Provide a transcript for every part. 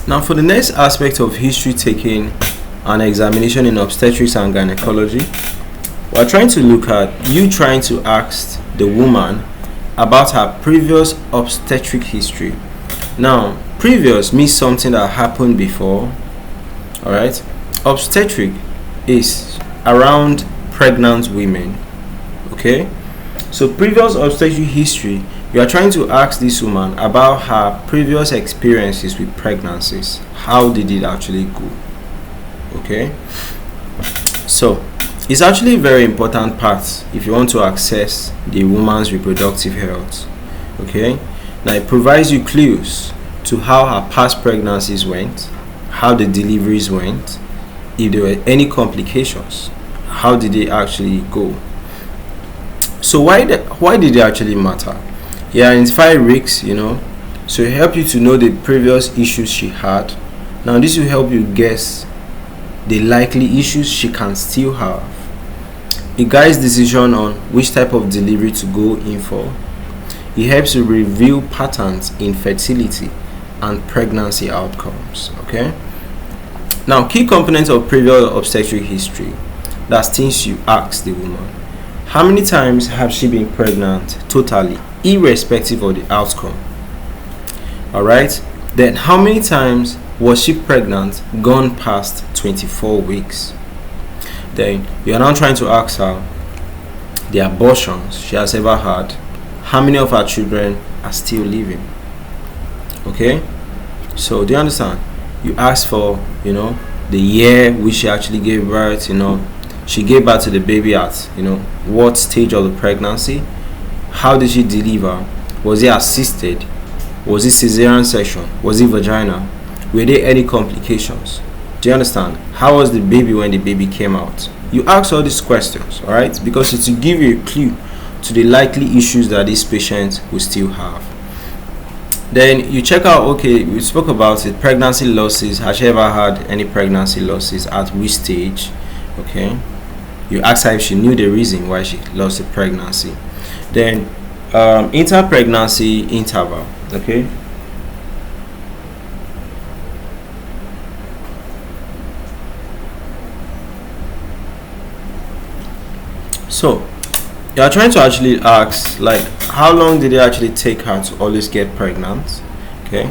Now for the next aspect of history taking an examination in obstetrics and gynecology, we're trying to look at you trying to ask the woman about her previous obstetric history. Now, previous means something that happened before. Alright? Obstetric is around pregnant women. Okay? So previous obstetric history, you are trying to ask this woman about her previous experiences with pregnancies. How did it actually go? Okay? So it's actually a very important part if you want to access the woman's reproductive health. Okay? Now it provides you clues to how her past pregnancies went, how the deliveries went, if there were any complications, how did they actually go. So why did they actually matter? It identify risks, so it help you to know the previous issues she had. Now this will help you guess the likely issues she can still have. It guides decision on which type of delivery to go in for. It helps you reveal patterns in fertility and pregnancy outcomes. Okay. Now, key components of previous obstetric history. That's things you ask the woman. How many times have she been pregnant totally, irrespective of the outcome? Alright. Then how many times was she pregnant gone past 24 weeks? Then you are now trying to ask her the abortions she has ever had. How many of her children are still living? Okay, so do you understand? You ask for the year which she actually gave birth. She gave birth to the baby at what stage of the pregnancy. How did she deliver? Was it assisted? Was it cesarean section? Was it vaginal? Were there any complications? Do you understand? How was the baby when the baby came out? You ask all these questions, all right, because it's to give you a clue to the likely issues that this patient will still have. Then you check out, okay, we spoke about it, pregnancy losses. Has she ever had any pregnancy losses? At which stage? Okay. You ask her if she knew the reason why she lost the pregnancy. Then inter-pregnancy interval. Okay. So you are trying to actually ask, like, how long did it actually take her to always get pregnant? Okay.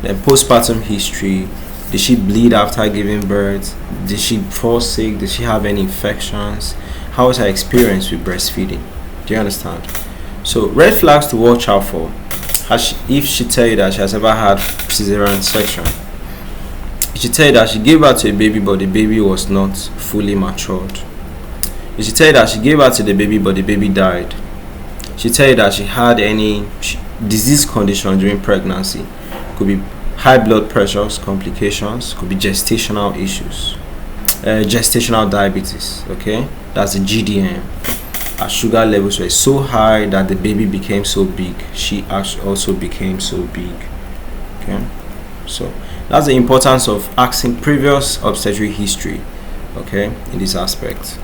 Then postpartum history. Did she bleed after giving birth? Did she fall sick? Did she have any infections? How was her experience with breastfeeding? Do you understand? So red flags to watch out for. If she tell you that she has ever had cesarean section. If she tell you that she gave birth to a baby but the baby was not fully matured. If she tell you that she gave birth to the baby but the baby died. She tell you that she had any disease condition during pregnancy. Could be high blood pressures, complications, could be gestational issues, gestational diabetes. Okay, that's the GDM. Her sugar levels were so high that the baby became so big. She also became so big. Okay, so that's the importance of asking previous obstetric history. Okay, in this aspect.